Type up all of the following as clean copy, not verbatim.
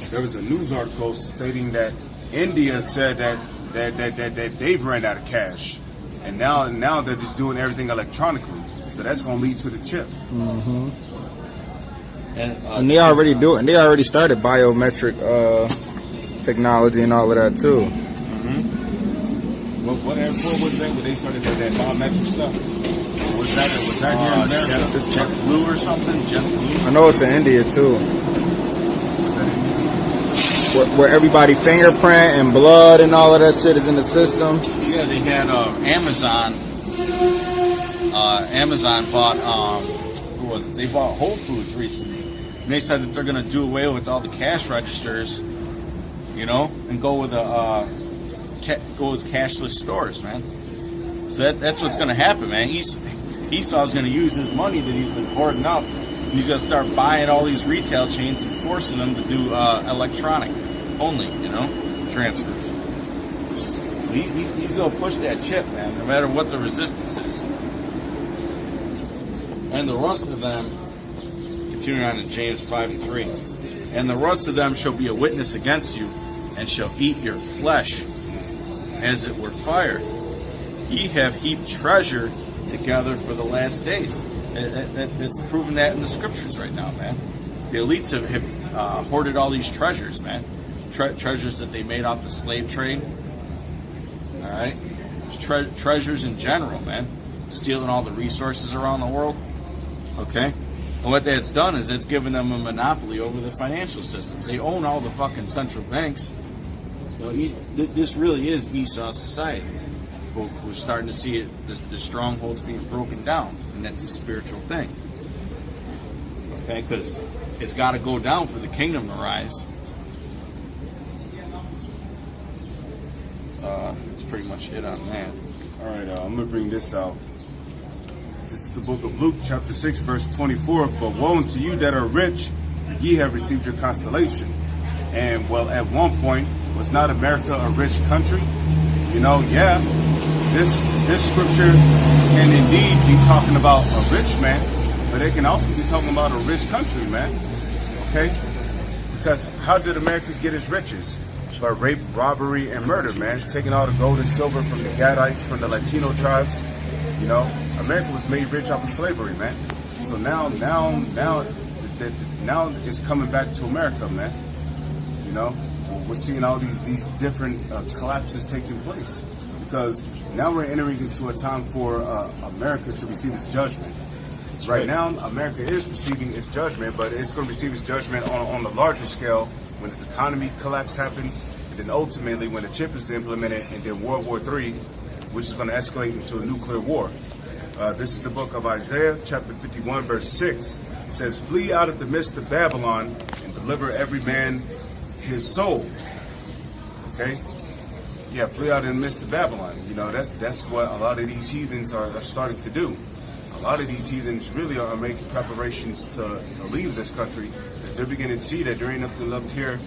There was a news article stating that India said that they've ran out of cash, and now they're just doing everything electronically. So that's going to lead to the chip. Mm-hmm. And they already do it. And they already started biometric technology and all of that too. Mm-hmm. What was that? When they started that biometric stuff? Was that here in America? JetBlue or something? JetBlue. I know it's in India too. Where everybody fingerprint and blood and all of that shit is in the system. Yeah, they had Amazon. Amazon bought who was it? They bought Whole Foods recently, and they said that they're going to do away with all the cash registers, you know, and go with cashless stores, man. So that's what's going to happen, man. Esau's going to use his money that he's been hoarding up. He's going to start buying all these retail chains and forcing them to do electronic only, you know, transfers. So he's going to push that chip, man, no matter what the resistance is. And the rest of them, continuing on in James 5:3, and the rest of them shall be a witness against you, and shall eat your flesh as it were fire. Ye have heaped treasure together for the last days. It's proven that in the scriptures right now, man. The elites have hoarded all these treasures, man. Treasures that they made off the slave trade. All right, treasures in general, man. Stealing all the resources around the world. Okay, and what that's done is it's given them a monopoly over the financial systems. They own all the fucking central banks. You know, this really is Esau society. We're starting to see it, the strongholds being broken down, and that's a spiritual thing. Okay, because it's got to go down for the kingdom to rise. That's pretty much it on that. All right, I'm going to bring this out. This is the book of Luke, chapter 6, verse 24. But woe unto you that are rich, ye have received your constellation. And, well, at one point, was not America a rich country? You know, yeah. This scripture can indeed be talking about a rich man, but it can also be talking about a rich country, man. Okay? Because how did America get its riches? By rape, robbery, and murder, man. Taking all the gold and silver from the Gadites, from the Latino tribes. You know, America was made rich off of slavery, man. So now it's coming back to America, man. You know, we're seeing all these different collapses taking place, because now we're entering into a time for America to receive its judgment. Right now, America is receiving its judgment, but it's going to receive its judgment on the larger scale when this economy collapse happens, and then ultimately when the chip is implemented, and then World War III, which is going to escalate into a nuclear war. This is the book of Isaiah, chapter 51, verse 6. It says, "Flee out of the midst of Babylon, and deliver every man his soul." Okay? Yeah, flee out in the midst of Babylon. You know, that's what a lot of these heathens are starting to do. A lot of these heathens really are making preparations to leave this country, because they're beginning to see that there ain't nothing left here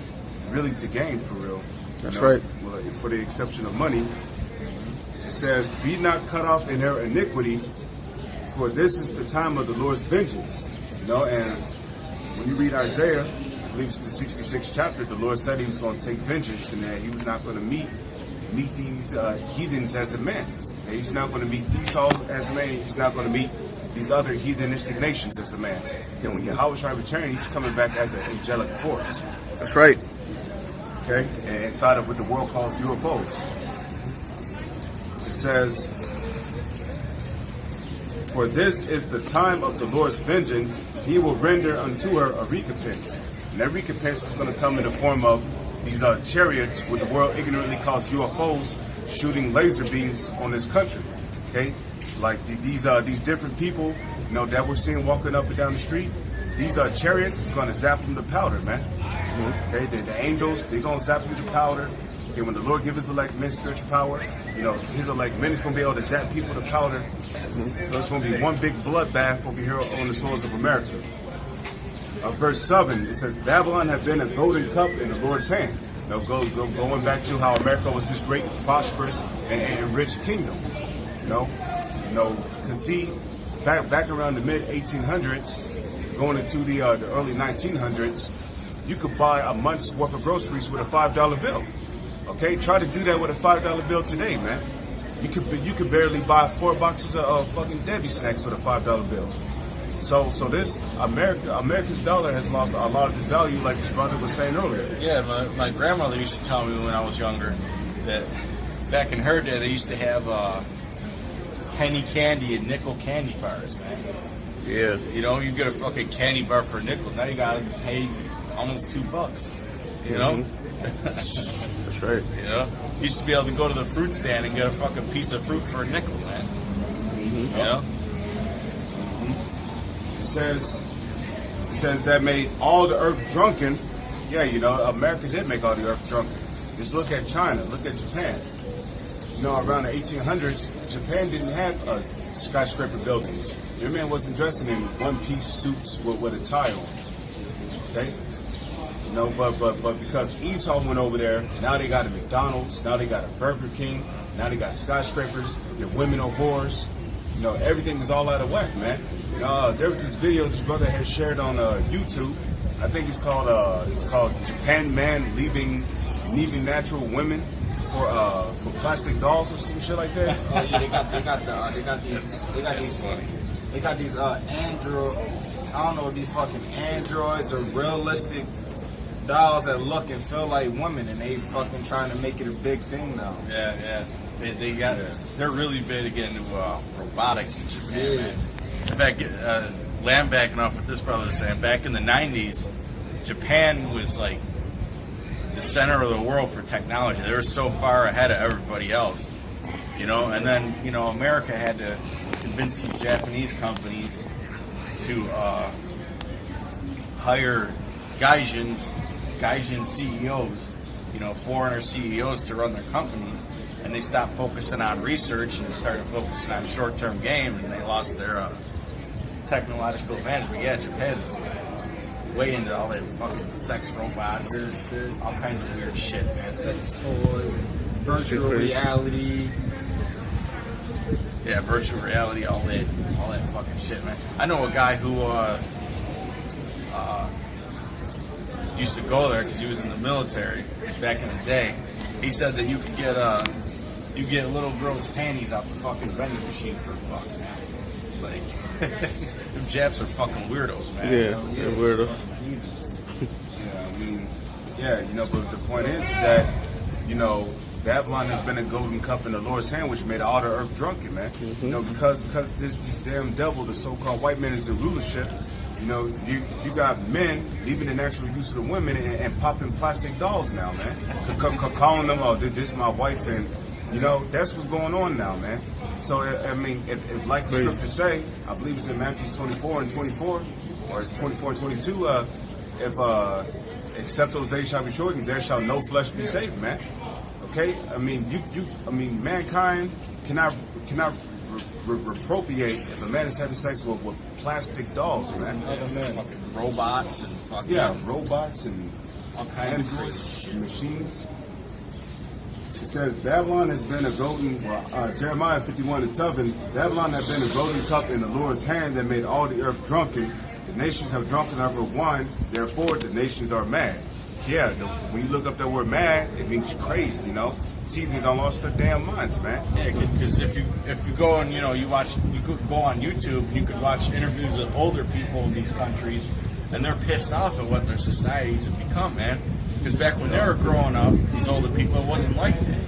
really to gain for real. That's right. Well, for the exception of money. It says, "Be not cut off in their iniquity, for this is the time of the Lord's vengeance." You know, and when you read Isaiah, I believe it's the 66th chapter, the Lord said he was going to take vengeance, and that he was not going to meet these heathens as a man. And he's not going to meet Esau as a man. He's not going to meet these other heathenistic nations as a man. And when Yahweh shall return, he's coming back as an angelic force. That's right. Okay? And inside of what the world calls UFOs. It says, "For this is the time of the Lord's vengeance. He will render unto her a recompense." And that recompense is going to come in the form of these chariots, what the world ignorantly calls UFOs, shooting laser beams on this country. Okay? Like these different people, you know, that we're seeing walking up and down the street. These chariots is going to zap them to powder, man. Okay? The angels, they're going to zap you to powder. Okay, when the Lord gives his elect men spiritual power, you know, his elect men is going to be able to zap people to powder. So it's going to be one big bloodbath over here on the soils of America. Verse 7, it says, "Babylon had been a golden cup in the Lord's hand." You know, going back to how America was this great, prosperous, and rich kingdom. You know, because see, back around the mid 1800s, going into the early 1900s, you could buy a month's worth of groceries with a $5 bill. Okay, try to do that with a $5 bill today, man. You could barely buy 4 boxes of fucking Debbie snacks with a $5 bill. So this America's dollar has lost a lot of its value, like this brother was saying earlier. Yeah, my grandmother used to tell me when I was younger that back in her day they used to have penny candy and nickel candy bars, man. Yeah. You know, you get a fucking candy bar for a nickel. Now you gotta pay almost $2. You know. That's right. You know, you used to be able to go to the fruit stand and get a fucking piece of fruit for a nickel, man. You know. It says that made all the earth drunken. Yeah, you know, America did make all the earth drunken. Just look at China, look at Japan. You know, around the 1800s, Japan didn't have skyscraper buildings. Your man wasn't dressing in one-piece suits with a tie on. Okay? You know, but because Esau went over there, now they got a McDonald's, now they got a Burger King, now they got skyscrapers, their women are whores. You know, everything is all out of whack, man. There was this video this brother had shared on YouTube. I think it's called Japan Man leaving natural women for plastic dolls or some shit like that. Oh yeah, they got these android. I don't know, these fucking androids or realistic dolls that look and feel like women, and they fucking trying to make it a big thing now. Yeah. They're really big into robotics in Japan, man. In fact, land backing off what this brother was saying, back in the 90s, Japan was like the center of the world for technology. They were so far ahead of everybody else, you know. And then, you know, America had to convince these Japanese companies to hire Gaijin CEOs, you know, foreigner CEOs to run their companies. And they stopped focusing on research and started focusing on short-term game, and they lost their technological advantage. But yeah, Japan's way into all that fucking sex robots and shit, all kinds of weird shit, man. Sex toys, virtual reality. Yeah, virtual reality, all that fucking shit, man. I know a guy who used to go there because he was in the military back in the day. He said that you could get you get a little girl's panties out the fucking vending machine for $1, man. Like, them Japs are fucking weirdos, man. Yeah, they're weirdo. You know, but the point is that, you know, Babylon has been a golden cup in the Lord's hand, which made all the earth drunken, man. You know, because this damn devil, the so-called white man, is in rulership. You know, you got men leaving the natural use of the women and popping plastic dolls now, man. Calling them, oh, this my wife, and you know, that's what's going on now, man. So I mean, if like the scriptures say, I believe it's in Matthew 24 and 24, or 24 and 22. Except those days shall be shortened, there shall no flesh be saved, man. Okay, I mean, mankind cannot repropriate if a man is having sex with plastic dolls, man. Fucking robots and fucking robots and all kinds of androids and machines. It says Babylon has been a golden. Jeremiah 51:7. Babylon has been a golden cup in the Lord's hand that made all the earth drunken. The nations have drunken of her wine. Therefore, the nations are mad. Yeah, when you look up that word "mad," it means crazed. You know. See, these all lost their damn minds, man. Yeah, because if you go and you could go on YouTube, you could watch interviews with older people in these countries, and they're pissed off at what their societies have become, man. Because back when they were growing up, these older people, it wasn't like that.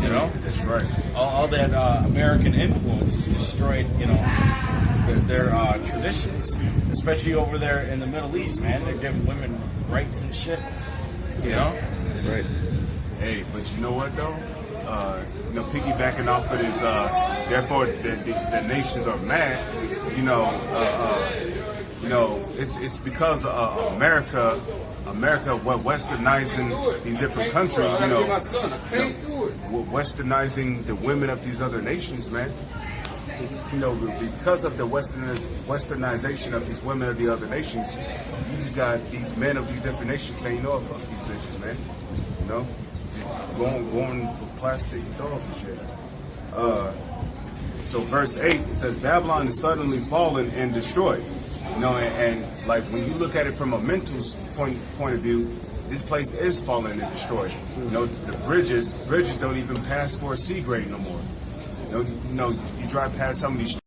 You know, that's right. All that American influence has destroyed, you know, their traditions, especially over there in the Middle East, man. They're giving women rights and shit. You know, Right. Hey, but you know what though? You know, piggybacking off of this, therefore the nations are mad. You know, it's because America westernizing these different countries. You know, westernizing the women of these other nations, man. You know, because of the westernization of these women of the other nations, you just got these men of these different nations saying, you know what, fuck these bitches, man. You know, just going for plastic dolls and shit. So verse 8, it says, Babylon is suddenly fallen and destroyed. You know, and like when you look at it from a mental point of view, this place is falling and destroyed. You know, the bridges don't even pass for a C grade no more. You know, you drive past some of these